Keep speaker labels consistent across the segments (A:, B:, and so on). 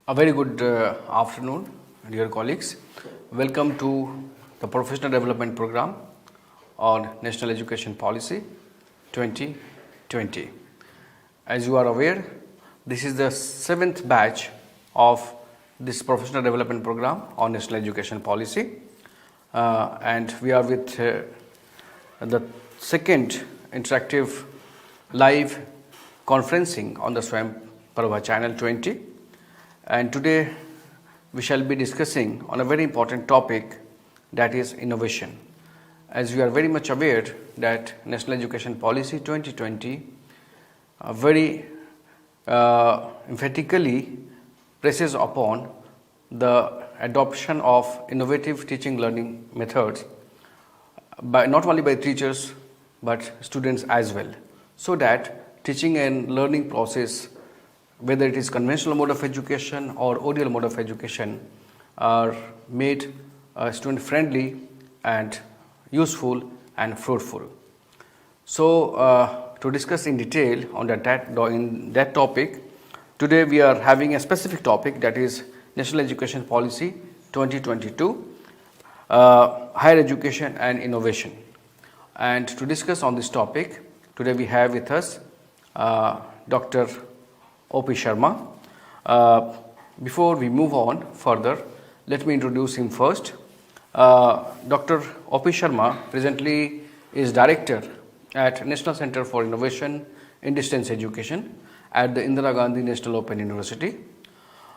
A: A very good afternoon, dear colleagues. Welcome to the Professional Development Program on National Education Policy 2020. As you are aware, this is the 7th batch of this Professional Development Program on National Education Policy, and we are with the second interactive live conferencing on the Swayam Prabha Channel 20. And today we shall be discussing on a very important topic, that is innovation. As we are very much aware that National Education Policy 2020 very emphatically presses upon the adoption of innovative teaching learning methods not only by teachers but students as well, so that teaching and learning process, whether it is conventional mode of education or oral mode of education, are made student friendly and useful and fruitful. So to discuss in detail on that topic, today we are having a specific topic, that is National Education Policy 2022, higher education and innovation. And to discuss on this topic, today we have with us Dr. O.P. Sharma. Before we move on further, let me introduce him first. Dr. O.P. Sharma presently is Director at National Center for Innovation in Distance Education at the Indira Gandhi National Open University.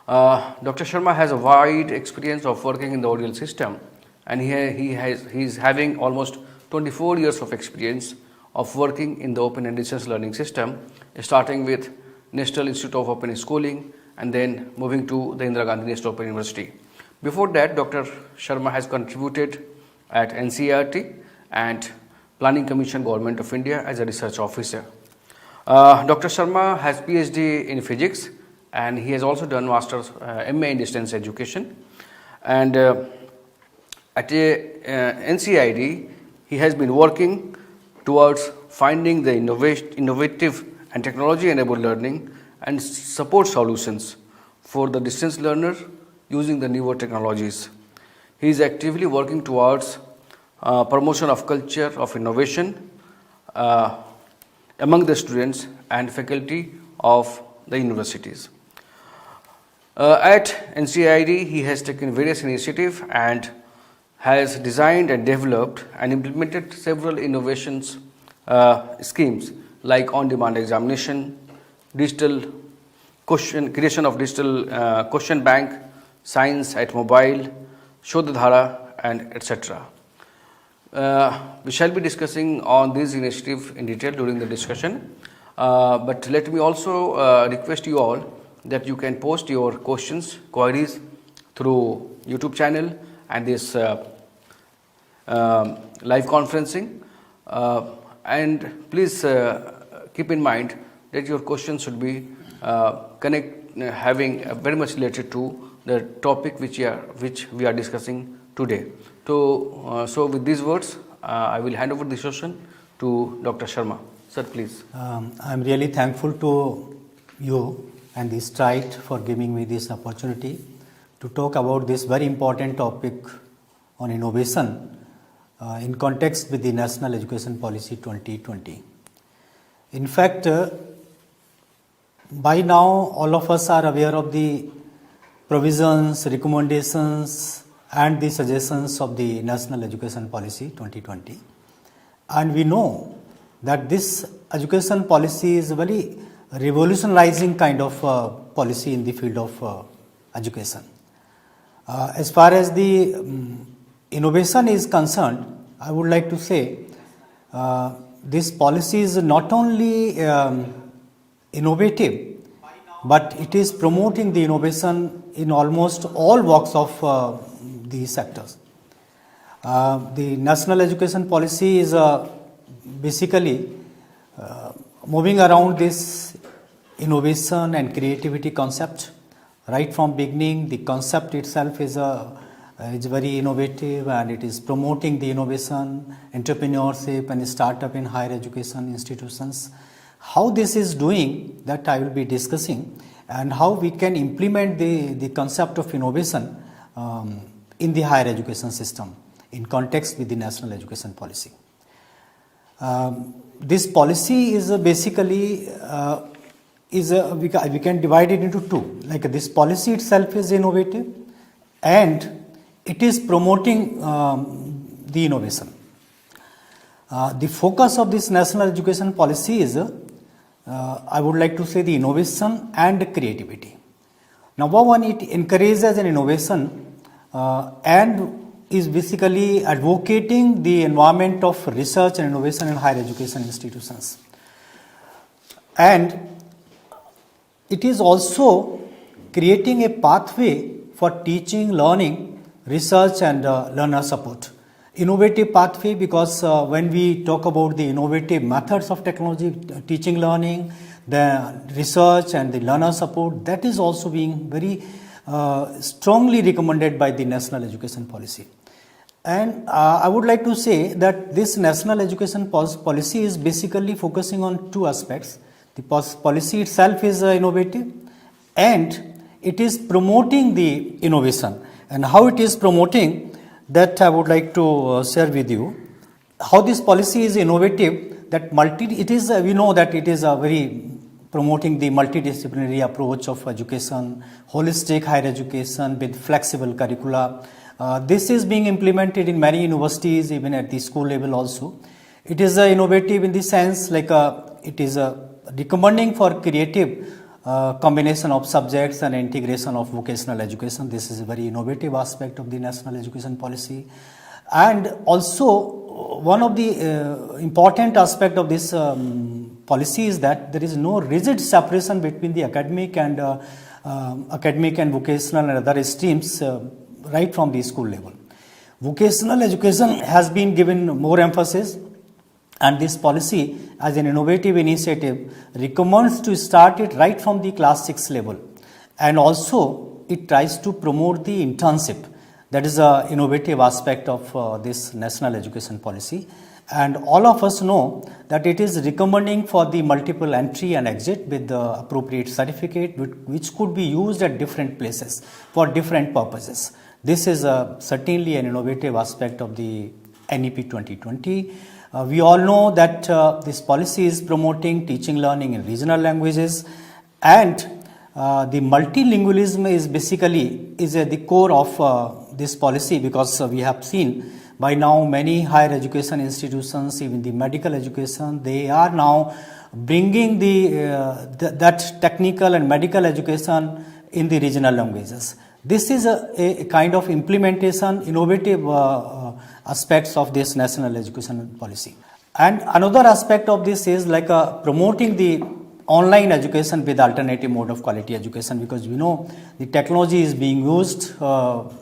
A: Dr. Sharma has a wide experience of working in the ODL system, and he is having almost 24 years of experience of working in the open and distance learning system, starting with National Institute of Open Schooling and then moving to the Indira Gandhi National Open University. Before that, Dr. Sharma has contributed at NCERT and Planning Commission, Government of India as a research officer. Dr. Sharma has PhD in physics, and he has also done Master's MA in distance education. And at NCID, he has been working towards finding the innovative and technology-enabled learning and support solutions for the distance learner using the newer technologies. He is actively working towards promotion of culture of innovation among the students and faculty of the universities. At NCID, he has taken various initiatives and has designed and developed and implemented several innovations schemes like on-demand examination, digital creation of digital question bank, science at mobile, Shodhadhara, and etc. We shall be discussing on these initiatives in detail during the discussion. But let me also request you all that you can post your questions, queries through YouTube channel and this live conferencing. And please keep in mind that your questions should be having very much related to the topic which we are discussing today. So with these words, I will hand over the session to Dr. Sharma. Sir, please.
B: I'm really thankful to you and the Stride for giving me this opportunity to talk about this very important topic on innovation in context with the National Education Policy 2020. In fact, by now all of us are aware of the provisions, recommendations and the suggestions of the National Education Policy 2020. And we know that this education policy is a very revolutionizing kind of policy in the field of education. As far as the innovation is concerned, I would like to say this policy is not only innovative, but it is promoting the innovation in almost all walks of the sectors. The National Education Policy is basically moving around this innovation and creativity concept. Right from beginning, the concept itself is very innovative, and it is promoting the innovation, entrepreneurship and startup in higher education institutions. How this is doing, that I will be discussing. and how we can implement the concept of innovation in the higher education system in context with the national education policy. This policy is basically we can divide it into two. Like this policy itself is innovative, and it is promoting the innovation. The focus of this national education policy is, I would like to say, the innovation and creativity. Number one, it encourages an innovation and is basically advocating the environment of research and innovation in higher education institutions. And it is also creating a pathway for teaching, learning, research and learner support. Innovative pathway because when we talk about the innovative methods of technology, teaching, learning, the research and the learner support, that is also being very strongly recommended by the national education policy. And I would like to say that this national education policy is basically focusing on two aspects. The policy itself is innovative, and it is promoting the innovation. And how it is promoting, that I would like to share with you. How this policy is innovative, that we know that it is a very promoting the multidisciplinary approach of education, holistic higher education with flexible curricula. This is being implemented in many universities, even at the school level also. It is innovative in the sense like it is recommending for creative combination of subjects and integration of vocational education. This is a very innovative aspect of the national education policy. And also one of the important aspect of this policy is that there is no rigid separation between the academic and vocational and other streams right from the school level. Vocational education has been given more emphasis, and this policy as an innovative initiative recommends to start it right from the class 6 level, and also it tries to promote the internship. That is an innovative aspect of this national education policy. And all of us know that it is recommending for the multiple entry and exit with the appropriate certificate which could be used at different places for different purposes. This is certainly an innovative aspect of the NEP 2020. We all know that this policy is promoting teaching, learning in regional languages, and the multilingualism is basically the core of this policy, because we have seen by now many higher education institutions, even the medical education, they are now bringing that technical and medical education in the regional languages. This is a kind of implementation, innovative aspects of this national education policy. And another aspect of this is like promoting the online education with alternative mode of quality education, because we know the technology is being used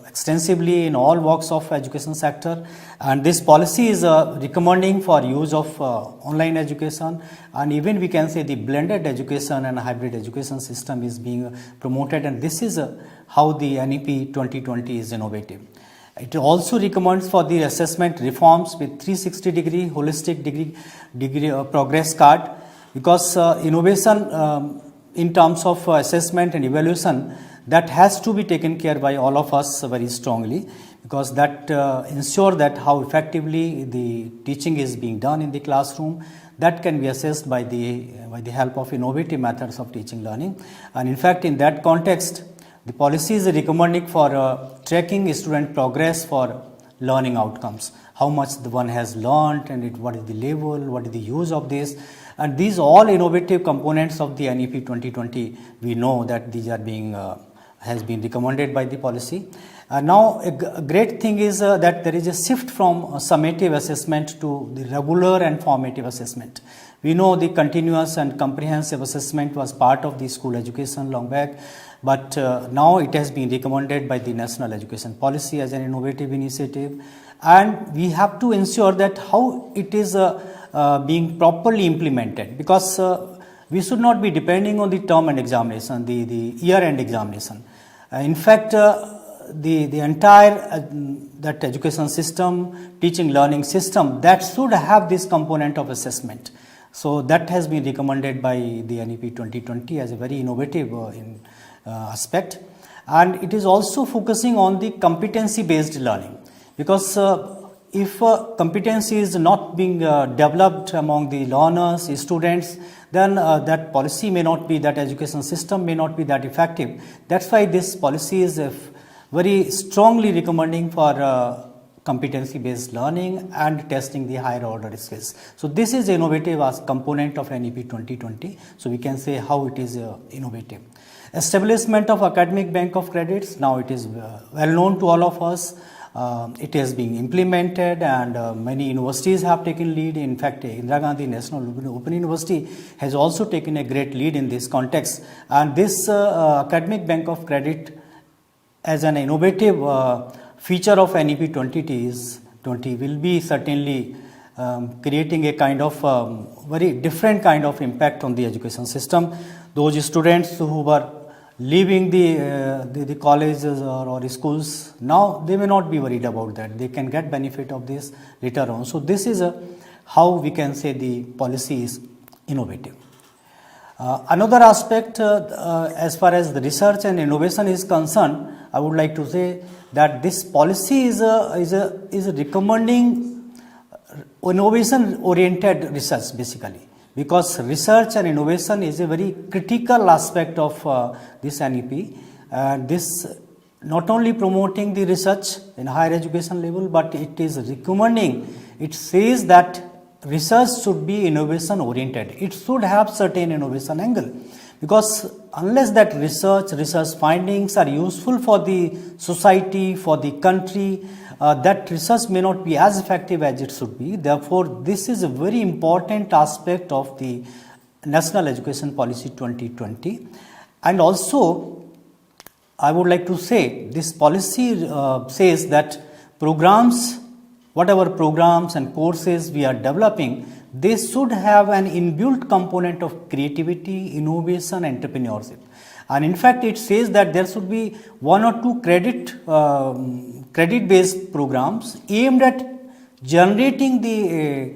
B: extensively in all walks of education sector, and this policy is recommending for use of online education, and even we can say the blended education and hybrid education system is being promoted, and this is how the NEP 2020 is innovative. It also recommends for the assessment reforms with 360-degree holistic degree progress card, because innovation in terms of assessment and evaluation, that has to be taken care by all of us very strongly, because that ensure that how effectively the teaching is being done in the classroom, that can be assessed by the help of innovative methods of teaching learning. And in fact, in that context, the policy is recommending for tracking student progress for learning outcomes, how much the one has learned and what is the level, what is the use of this. And these all innovative components of the NEP 2020, we know that these are being has been recommended by the policy. Now a great thing is that there is a shift from summative assessment to the regular and formative assessment. We know the continuous and comprehensive assessment was part of the school education long back, but now it has been recommended by the national education policy as an innovative initiative, and we have to ensure that how it is being properly implemented, because we should not be depending on the term and examination, the year-end examination. In fact, the entire that education system, teaching learning system, that should have this component of assessment. So that has been recommended by the NEP 2020 as a very innovative aspect, and it is also focusing on the competency based learning, because if competency is not being developed among the learners, students, then that policy may not be, that education system may not be that effective. That's why this policy is very strongly recommending for competency based learning and testing the higher order skills. So this is innovative as component of NEP 2020. So we can say how it is innovative. Establishment of academic bank of credits, now it is well known to all of us. It is being implemented, and many universities have taken lead. In fact, Indira Gandhi National Open University has also taken a great lead in this context. And this academic bank of credit as an innovative feature of NEP 2020 will be certainly creating a kind of very different kind of impact on the education system. Those students who were leaving the colleges or schools, now they may not be worried about that. They can get benefit of this later on. So this is how we can say the policy is innovative. Another aspect as far as the research and innovation is concerned, I would like to say that this policy is recommending innovation oriented research basically, because research and innovation is a very critical aspect of this NEP, and this not only promoting the research in higher education level, but it is recommending, it says that research should be innovation oriented. It should have certain innovation angle, because unless that research findings are useful for the society, for the country, that research may not be as effective as it should be. Therefore, this is a very important aspect of the National Education Policy 2020. And also, I would like to say, this policy says that programs, whatever programs and courses we are developing, they should have an inbuilt component of creativity, innovation, entrepreneurship. And in fact, it says that there should be 1 or 2 credit-based programs aimed at generating the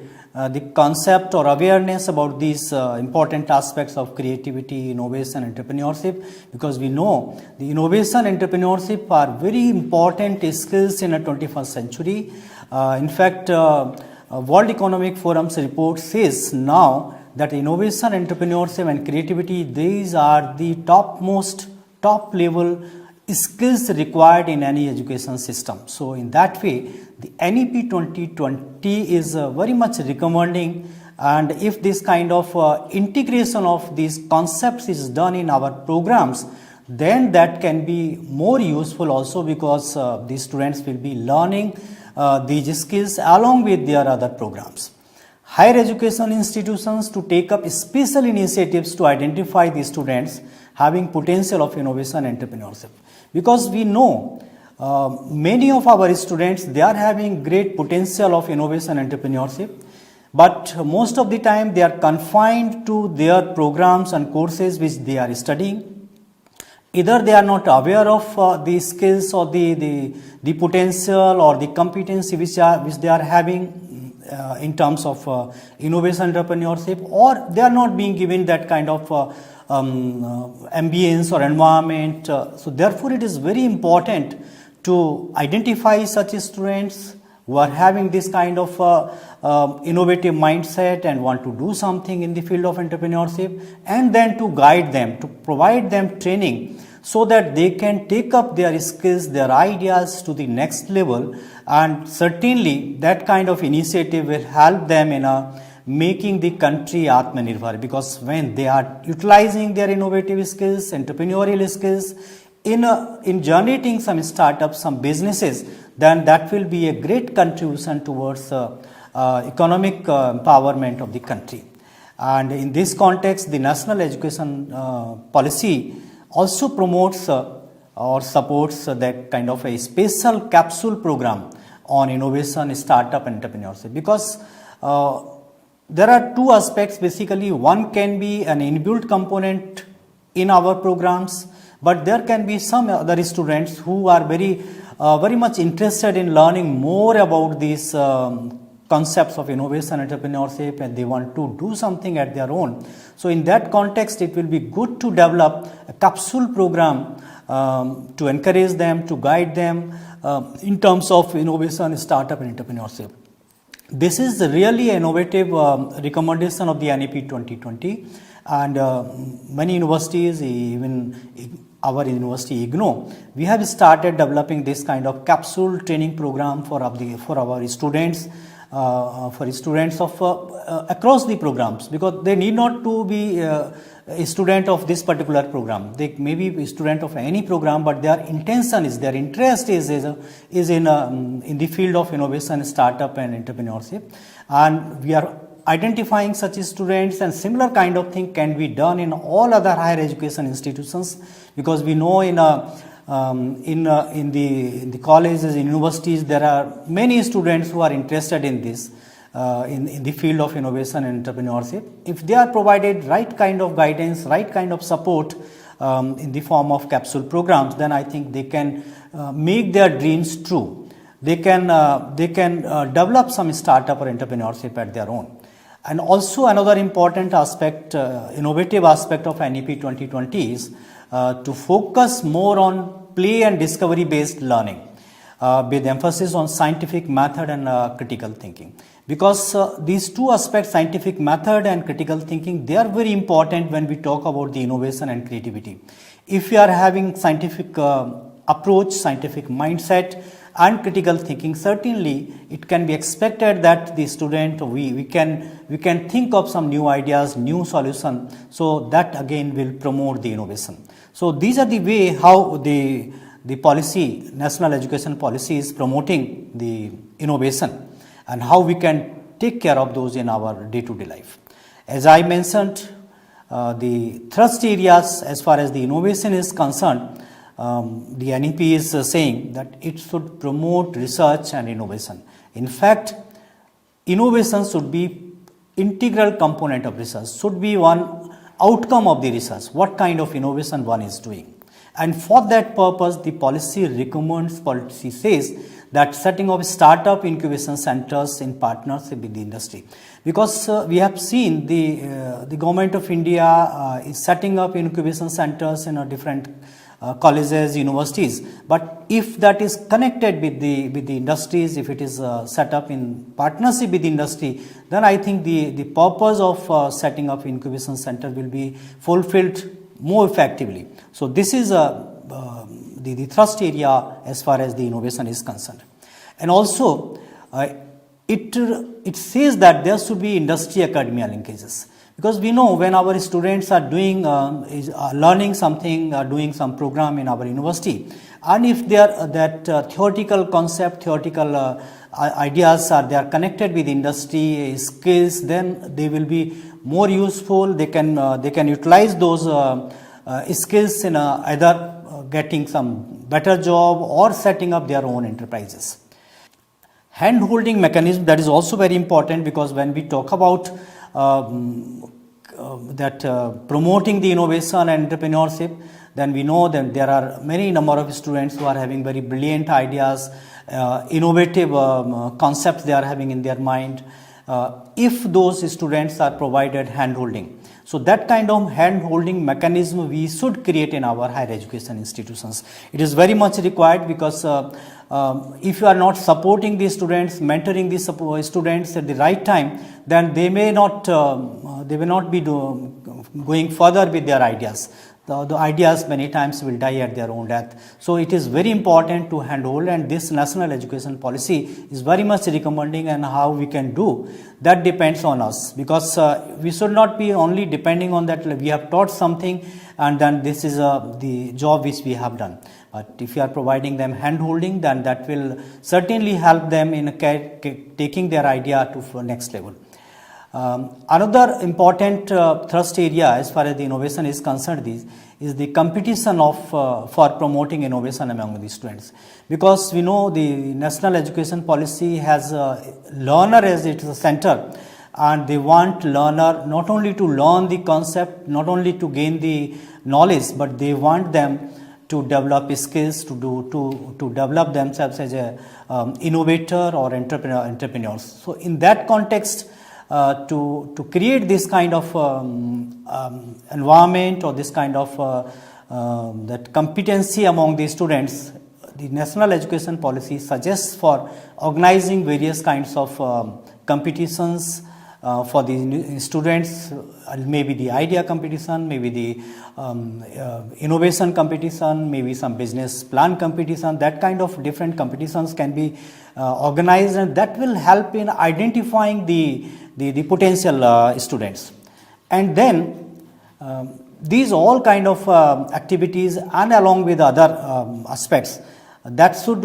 B: concept or awareness about these important aspects of creativity, innovation, entrepreneurship, because we know the innovation, entrepreneurship are very important skills in a 21st century. In fact, World Economic Forum's report says now that innovation, entrepreneurship and creativity, these are the top level skills required in any education system. So in that way, the NEP 2020 is very much recommending, and if this kind of integration of these concepts is done in our programs, then that can be more useful also, because the students will be learning these skills along with their other programs. Higher education institutions to take up special initiatives to identify the students having potential of innovation and entrepreneurship, because we know many of our students, they are having great potential of innovation and entrepreneurship, but most of the time they are confined to their programs and courses which they are studying. Either they are not aware of the skills or the potential or the competency which they are having in terms of innovation entrepreneurship, or they are not being given that kind of ambience or environment. So therefore, it is very important to identify such students who are having this kind of innovative mindset and want to do something in the field of entrepreneurship, and then to guide them, to provide them training so that they can take up their skills, their ideas to the next level. And certainly that kind of initiative will help them in making the country Atmanirbhar, because when they are utilizing their innovative skills, entrepreneurial skills in generating some startups, some businesses, then that will be a great contribution towards economic empowerment of the country. And in this context, the National Education Policy also promotes or supports that kind of a special capsule program on innovation, startup and entrepreneurship, because there are two aspects basically. One can be an inbuilt component in our programs, but there can be some other students who are very much interested in learning more about these concepts of innovation entrepreneurship and they want to do something at their own. So in that context, it will be good to develop a capsule program to encourage them, to guide them in terms of innovation, startup and entrepreneurship. This is really an innovative recommendation of the NEP 2020, and many universities, even our university IGNOU, we have started developing this kind of capsule training program for our students, of across the programs, because they need not to be a student of this particular program. They may be a student of any program, but their interest is in the field of innovation, startup and entrepreneurship. And we are identifying such students, and similar kind of thing can be done in all other higher education institutions, because we know in the colleges, in universities, there are many students who are interested in this. In the field of innovation and entrepreneurship, if they are provided right kind of guidance, right kind of support in the form of capsule programs, then I think they can make their dreams true. They can develop some startup or entrepreneurship at their own. And also another important aspect, innovative aspect of NEP 2020 is to focus more on play and discovery based learning, with emphasis on scientific method and critical thinking. Because these two aspects, scientific method and critical thinking, they are very important when we talk about the innovation and creativity. If we are having scientific approach, scientific mindset and critical thinking, certainly it can be expected that the student, we can think of some new ideas, new solution, so that again will promote the innovation. So these are the way how the policy, national education policy, is promoting the innovation, and how we can take care of those in our day-to-day life. As I mentioned, the thrust areas as far as the innovation is concerned, the NEP is saying that it should promote research and innovation. In fact, innovation should be integral component of research, should be one outcome of the research, what kind of innovation one is doing. And for that purpose, the policy says that setting of startup incubation centers in partnership with the industry. Because we have seen the government of India is setting up incubation centers in different colleges, universities. But if that is connected with the industries, if it is set up in partnership with the industry, then I think the purpose of setting up incubation center will be fulfilled more effectively. So this is the thrust area as far as the innovation is concerned. And also it says that there should be industry academia linkages, because we know when our students are doing learning something, doing some program in our university, and if they are that theoretical concept, theoretical ideas they are connected with industry skills, then they will be more useful. They can utilize those skills in either getting some better job or setting up their own enterprises. Hand-holding mechanism, that is also very important, because when we talk about promoting the innovation and entrepreneurship, then we know that there are many number of students who are having very brilliant ideas, innovative concepts they are having in their mind. If those students are provided hand-holding, so that kind of hand-holding mechanism we should create in our higher education institutions. It is very much required, because if you are not supporting the students, mentoring the students at the right time, then they may not be going further with their ideas. The ideas many times will die at their own death. So it is very important to handhold, and this national education policy is very much recommending, and how we can do that depends on us, because we should not be only depending on that we have taught something and then this is the job which we have done. But if you are providing them hand holding, then that will certainly help them in taking their idea to next level. Another important thrust area as far as the innovation is concerned is the competition for promoting innovation among the students, because we know the national education policy has learner as its center, and they want learner not only to learn the concept, not only to gain the knowledge, but they want them to develop skills, to develop themselves as a innovator or entrepreneurs. So in that context, to create this kind of environment or this kind of that competency among the students, the National Education Policy suggests for organizing various kinds of competitions for the students, maybe the idea competition, maybe the innovation competition, maybe some business plan competition. That kind of different competitions can be organized, and that will help in identifying the potential students. And then these all kind of activities, and along with other aspects, that should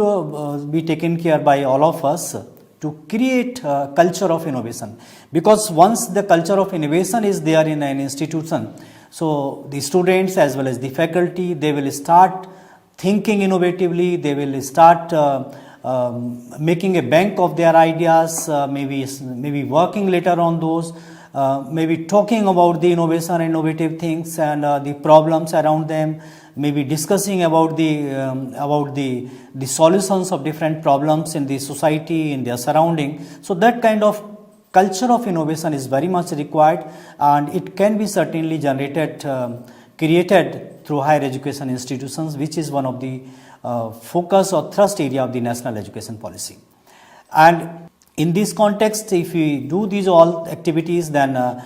B: be taken care by all of us to create a culture of innovation. Because once the culture of innovation is there in an institution, so the students as well as the faculty, they will start thinking innovatively, they will start making a bank of their ideas, maybe working later on those, maybe talking about the innovation, innovative things and the problems around them, maybe discussing about the solutions of different problems in the society, in their surrounding. So that kind of culture of innovation is very much required, and it can be certainly created through higher education institutions, which is one of the focus or thrust area of the National Education Policy. And in this context, if we do these all activities, then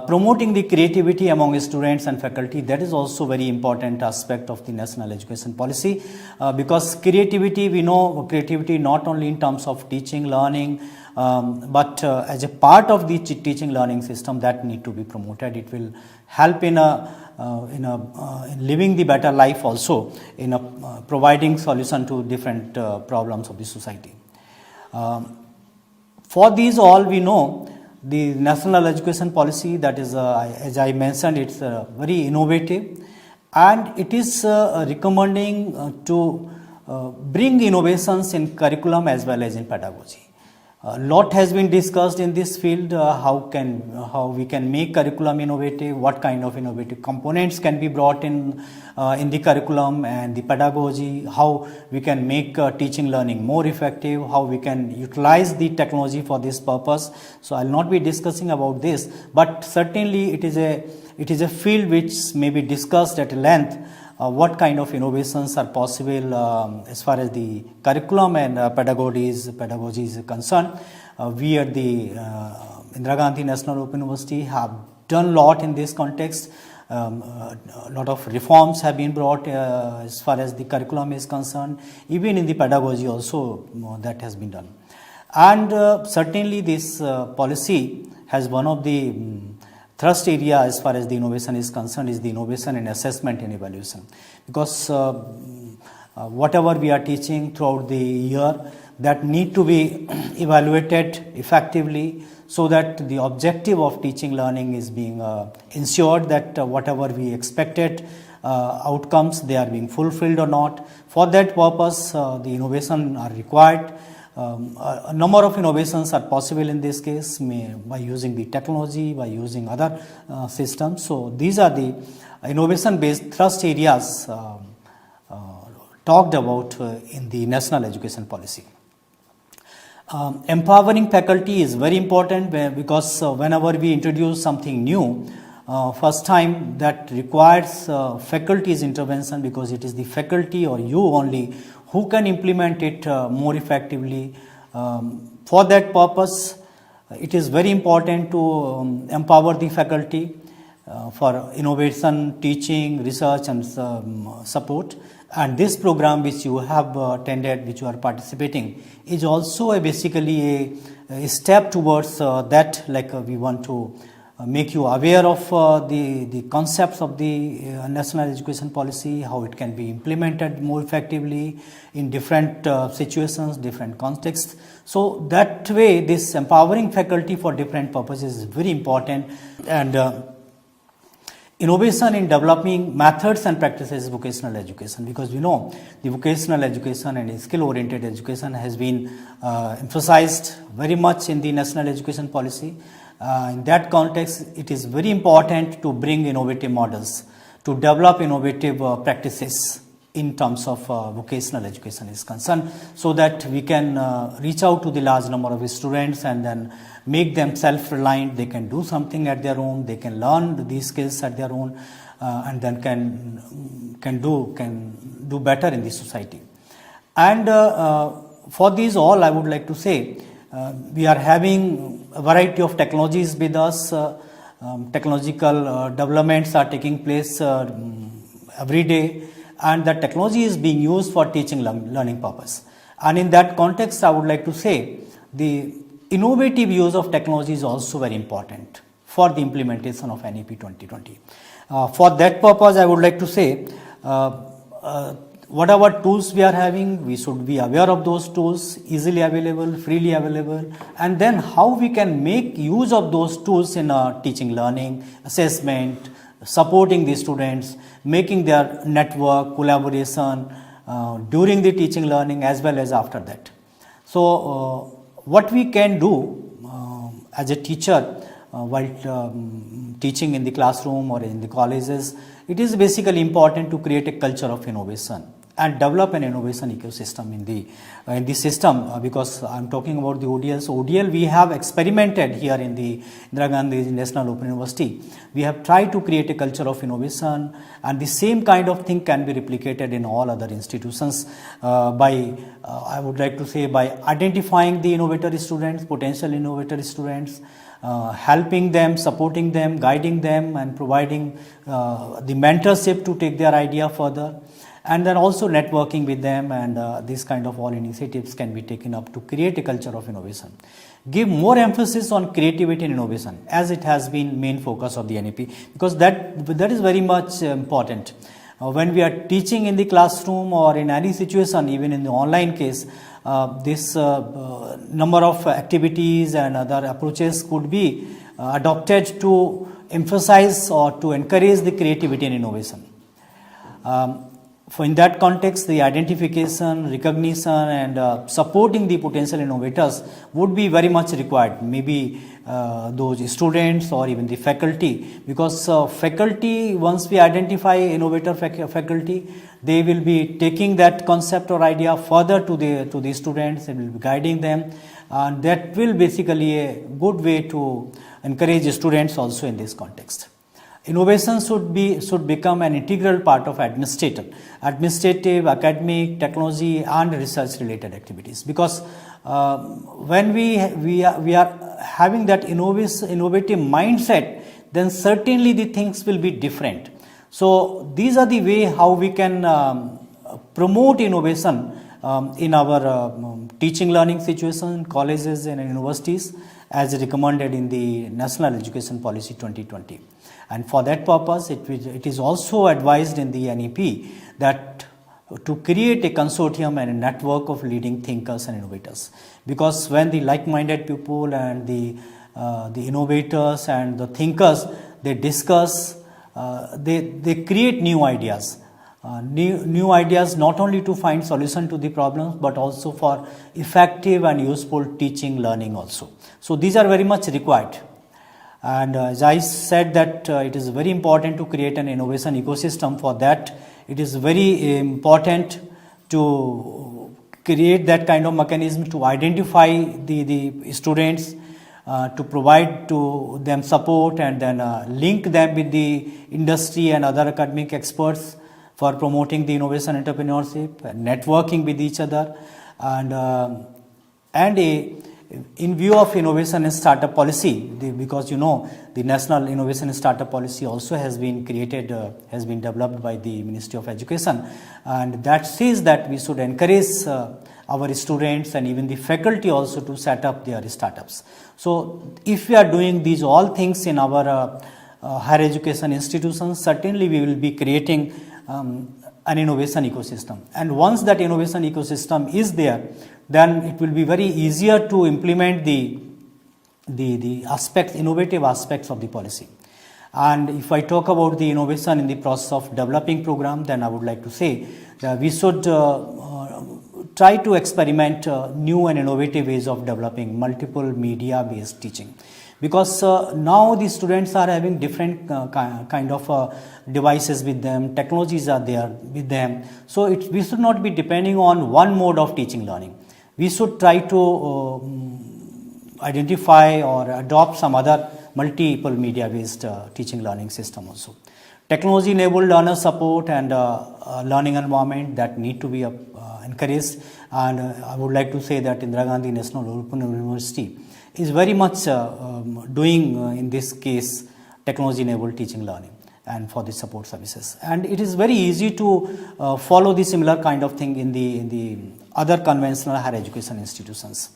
B: promoting the creativity among students and faculty, that is also very important aspect of the National Education Policy, because creativity, we know creativity not only in terms of teaching, learning, but as a part of the teaching learning system, that need to be promoted. It will help in living the better life, also in providing solution to different problems of the society. For these all, we know the National Education Policy, that is, as I mentioned, it's very innovative, and it is recommending to bring innovations in curriculum as well as in pedagogy. A lot has been discussed in this field, how we can make curriculum innovative, what kind of innovative components can be brought in the curriculum and the pedagogy, how we can make teaching learning more effective, how we can utilize the technology for this purpose. So I'll not be discussing about this, but certainly it is a field which may be discussed at length. What kind of innovations are possible as far as the curriculum and pedagogy is concerned. We at the Indira Gandhi National Open University have done a lot in this context. A lot of reforms have been brought as far as the curriculum is concerned. Even in the pedagogy also that has been done. And certainly this policy has one of the thrust area as far as the innovation is concerned is the innovation in assessment and evaluation, because whatever we are teaching throughout the year, that need to be evaluated effectively, so that the objective of teaching learning is being ensured, that whatever we expected outcomes, they are being fulfilled or not. For that purpose, the innovation are required. A number of innovations are possible in this case by using the technology, by using other systems. So these are the innovation based thrust areas talked about in the National Education Policy. Empowering faculty is very important, because whenever we introduce something new, first time, that requires faculty's intervention, because it is the faculty or you only who can implement it more effectively. For that purpose, it is very important to empower the faculty for innovation, teaching, research and support. And this program which you have attended, which you are participating, is also basically a step towards that, like we want to make you aware of the concepts of the National Education Policy, how it can be implemented more effectively in different situations, different contexts. So that way, this empowering faculty for different purposes is very important. And innovation in developing methods and practices vocational education, because we know the vocational education and skill-oriented education has been emphasized very much in the National Education Policy. In that context, it is very important to bring innovative models, to develop innovative practices in terms of vocational education is concerned, so that we can reach out to the large number of students and then make them self-reliant. They can do something at their own, they can learn these skills at their own, and then can do better in the society. And for these all, I would like to say we are having a variety of technologies with us. Technological developments are taking place every day, and the technology is being used for teaching learning purpose. And in that context, I would like to say the innovative use of technology is also very important for the implementation of NEP 2020. For that purpose, I would like to say whatever tools we are having, we should be aware of those tools, easily available, freely available, and then how we can make use of those tools in teaching, learning, assessment, supporting the students, making their network, collaboration during the teaching, learning as well as after that. So what we can do as a teacher while teaching in the classroom or in the colleges, it is basically important to create a culture of innovation and develop an innovation ecosystem in the system, because I'm talking about the ODL. So ODL, we have experimented here in the Indira Gandhi National Open University. We have tried to create a culture of innovation, and the same kind of thing can be replicated in all other institutions by I would like to say by identifying the innovator students, potential innovator students, helping them, supporting them, guiding them, and providing the mentorship to take their idea further, and then also networking with them. And these kind of all initiatives can be taken up to create a culture of innovation. Give more emphasis on creativity and innovation, as it has been main focus of the NEP, because that is very much important. When we are teaching in the classroom or in any situation, even in the online case, this number of activities and other approaches could be adopted to emphasize or to encourage the creativity and innovation. For in that context, the identification, recognition, and supporting the potential innovators would be very much required. Maybe those students or even the faculty, because faculty, once we identify innovator faculty, they will be taking that concept or idea further to the students and will be guiding them, and that will basically a good way to encourage students also in this context. Innovation should become an integral part of administrative, academic, technology, and research related activities, because when we are having that innovative mindset, then certainly the things will be different. So these are the way how we can promote innovation in our teaching learning situation, colleges and universities, as recommended in the National Education Policy 2020. And for that purpose, it is also advised in the NEP that to create a consortium and a network of leading thinkers and innovators, because when the like-minded people and the innovators and the thinkers, they discuss, they create new ideas. New ideas not only to find solution to the problems, but also for effective and useful teaching, learning also. So these are very much required. And as I said that it is very important to create an innovation ecosystem. For that, it is very important to create that kind of mechanism to identify the students, to provide to them support, and then link them with the industry and other academic experts for promoting the innovation entrepreneurship, networking with each other, and in view of innovation and startup policy, because the National Innovation and Startup Policy also has been created, has been developed by the Ministry of Education, and that says that we should encourage our students and even the faculty also to set up their startups. So if we are doing these all things in our higher education institutions, certainly we will be creating an innovation ecosystem. And once that innovation ecosystem is there, then it will be very easier to implement the innovative aspects of the policy. And if I talk about the innovation in the process of developing program, then I would like to say that we should try to experiment new and innovative ways of developing multiple media based teaching, because now the students are having different kind of devices with them, technologies are there with them, so we should not be depending on one mode of teaching learning. We should try to identify or adopt some other multiple media based teaching learning system also. Technology enabled learner support and learning environment that need to be encouraged, and I would like to say that Indira Gandhi National Open University is very much doing in this case technology enabled teaching learning and for the support services, and it is very easy to follow the similar kind of thing in the other conventional higher education institutions.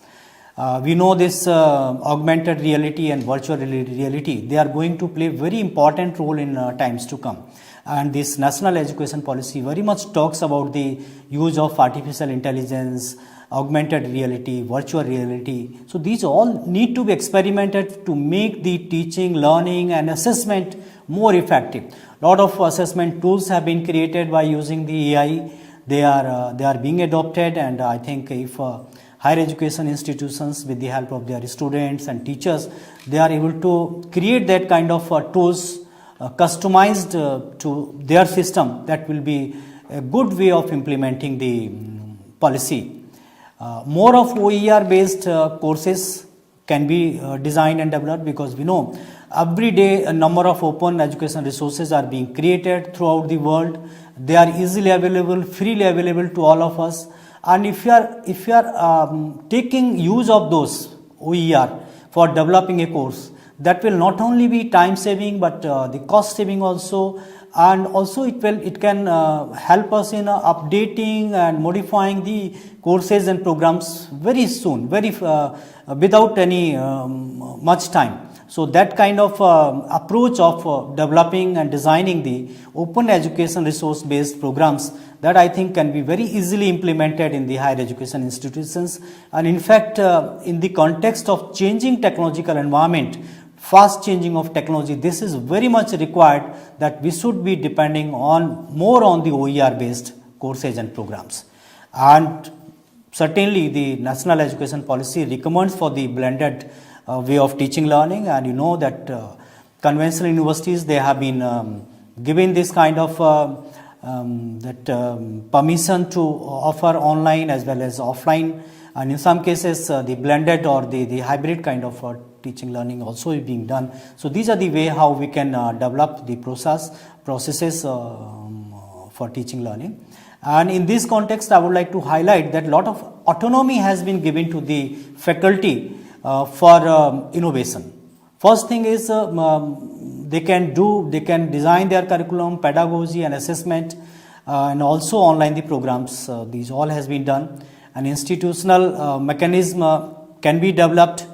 B: We know this augmented reality and virtual reality, they are going to play very important role in times to come. And this national education policy very much talks about the use of artificial intelligence, augmented reality, virtual reality. So these all need to be experimented to make the teaching, learning and assessment more effective. Lot of assessment tools have been created by using the AI. They are being adopted, and I think if higher education institutions with the help of their students and teachers, they are able to create that kind of tools customized to their system, that will be a good way of implementing the policy. More of OER based courses can be designed and developed, because we know every day a number of open education resources are being created throughout the world. They are easily available, freely available to all of us. And if you are taking use of those OER for developing a course, that will not only be time saving but the cost saving also, and also it can help us in updating and modifying the courses and programs very soon, without any much time. So that kind of approach of developing and designing the open education resource based programs, that I think can be very easily implemented in the higher education institutions. And in fact, in the context of changing technological environment, fast changing of technology, this is very much required that we should be depending more on the OER based courses and programs. And certainly the national education policy recommends for the blended way of teaching learning, and you know that conventional universities, they have been given this kind of permission to offer online as well as offline, and in some cases the blended or the hybrid kind of teaching learning also is being done. So these are the way how we can develop the processes for teaching learning. And in this context, I would like to highlight that a lot of autonomy has been given to the faculty for innovation. First thing is they can design their curriculum, pedagogy and assessment, and also online the programs. These all has been done. An institutional mechanism can be developed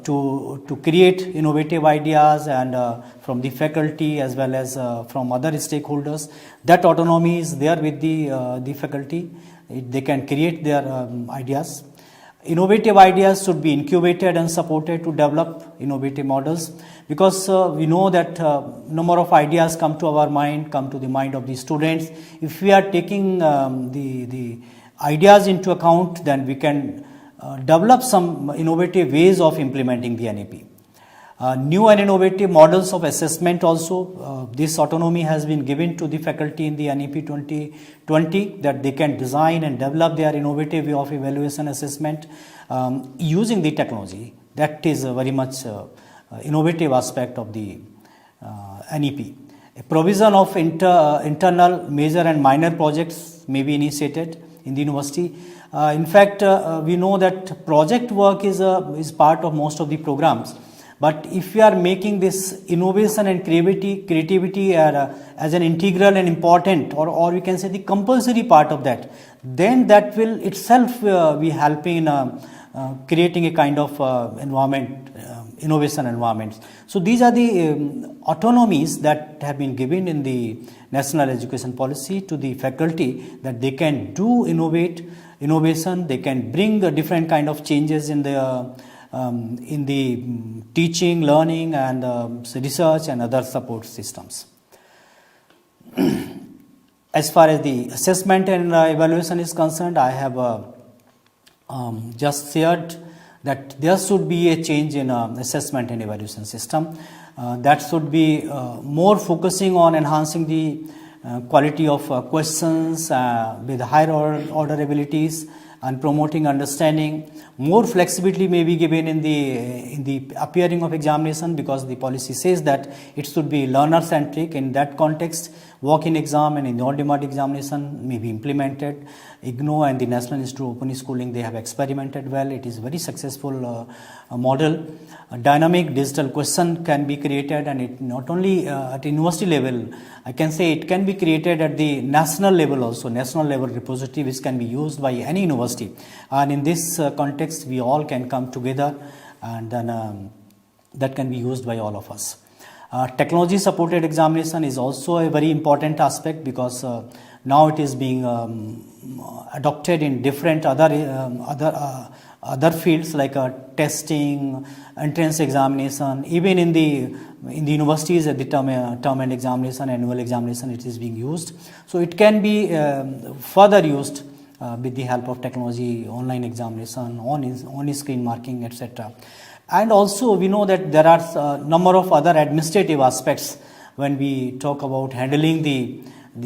B: to create innovative ideas, and from the faculty as well as from other stakeholders. That autonomy is there with the faculty. They can create their ideas. Innovative ideas should be incubated and supported to develop innovative models, because we know that number of ideas come to our mind, come to the mind of the students. If we are taking the ideas into account, then we can develop some innovative ways of implementing the NEP. New and innovative models of assessment also, this autonomy has been given to the faculty in the NEP 2020, that they can design and develop their innovative way of evaluation assessment using the technology. That is a very much innovative aspect of the NEP. A provision of internal major and minor projects may be initiated in the university. In fact, we know that project work is part of most of the programs. But if we are making this innovation and creativity as an integral and important, or we can say the compulsory part of that, then that will itself be helping in creating a kind of environment, innovation environments. So these are the autonomies that have been given in the national education policy to the faculty, that they can do innovation, they can bring different kind of changes in the teaching, learning and research and other support systems. As far as the assessment and evaluation is concerned, I have just shared that there should be a change in assessment and evaluation system that should be more focusing on enhancing the quality of questions with higher order abilities and promoting understanding. More flexibility may be given in the appearing of examination, because the policy says that it should be learner centric. In that context, walk-in exam and in on-demand examination may be implemented. IGNOU and the National Institute of Open Schooling, they have experimented well. It is very successful model. A dynamic digital question can be created, and it not only at university level, I can say it can be created at the national level also, national level repository which can be used by any university. And in this context, we all can come together, and then that can be used by all of us. Technology supported examination is also a very important aspect, because now it is being adopted in different other fields like testing, entrance examination, even in the universities at the term and examination, annual examination, it is being used. So it can be further used with the help of technology, online examination, on screen marking, etc. And also we know that there are a number of other administrative aspects when we talk about handling the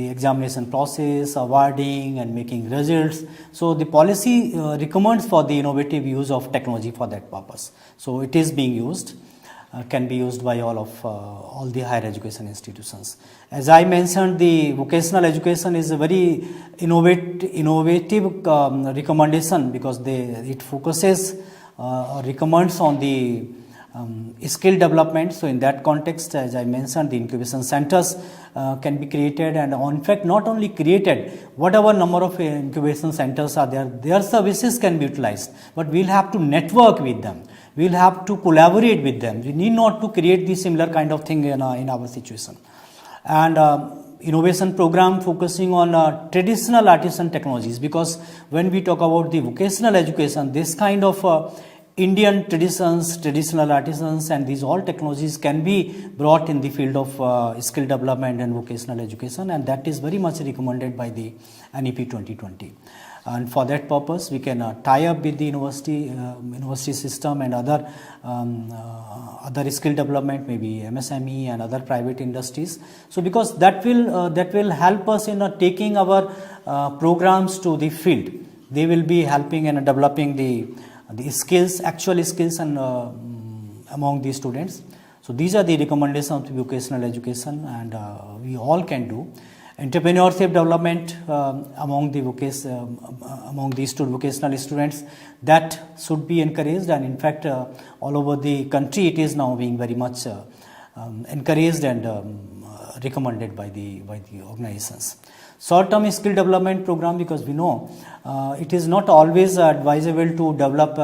B: examination process, awarding and making results. So the policy recommends for the innovative use of technology for that purpose. So it is being used, can be used by all the higher education institutions. As I mentioned, the vocational education is a very innovative recommendation, because it focuses recommends on the skill development. So in that context, as I mentioned, the incubation centers can be created, and in fact not only created, whatever number of incubation centers are there, their services can be utilized, but we'll have to network with them, we'll have to collaborate with them. We need not to create the similar kind of thing in our situation. And innovation program focusing on traditional artisan technologies, because when we talk about the vocational education, this kind of Indian traditions, traditional artisans, and these all technologies can be brought in the field of skill development and vocational education, and that is very much recommended by the NEP 2020. And for that purpose, we can tie up with the university system and other skill development, maybe MSME and other private industries. So because that will help us in taking our programs to the field. They will be helping in developing the skills, actual skills, and among the students. So these are the recommendations of vocational education, and we all can do. Entrepreneurship development among the vocational students, that should be encouraged, and in fact all over the country it is now being very much encouraged and recommended by the organizations. Short-term skill development program, because we know it is not always advisable to develop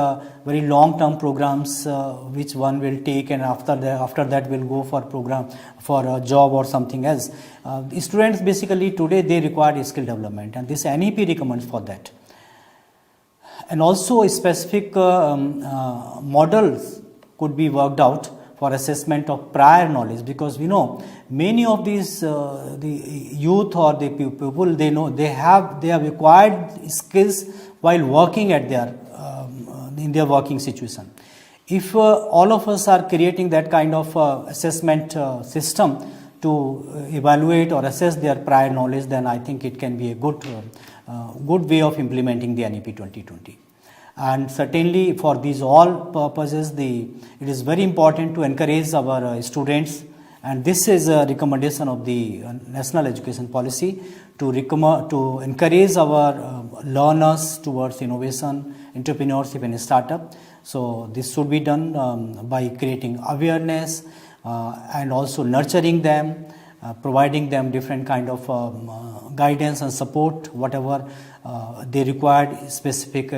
B: very long-term programs which one will take, and after that will go for program for a job or something else. Students basically today they require skill development, and this NEP recommends for that. And also specific models could be worked out for assessment of prior knowledge, because we know many of these the youth or the people, they know they have acquired skills while working at their in their working situation. If all of us are creating that kind of assessment system to evaluate or assess their prior knowledge, then I think it can be a good way of implementing the NEP 2020. And certainly for these all purposes, it is very important to encourage our students, and this is a recommendation of the National Education Policy to encourage our learners towards innovation, entrepreneurship and startup. So this should be done by creating awareness and also nurturing them, providing them different kind of guidance and support, whatever they require. Specific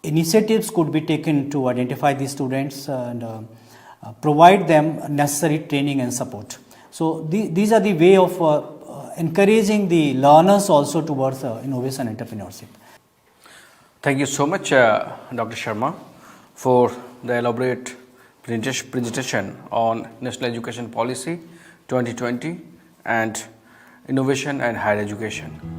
B: initiatives could be taken to identify these students and provide them necessary training and support. So these are the way of encouraging the learners also towards innovation and entrepreneurship.
A: Thank you so much, Dr. Sharma, for the elaborate presentation on National Education Policy 2020 and innovation and higher education.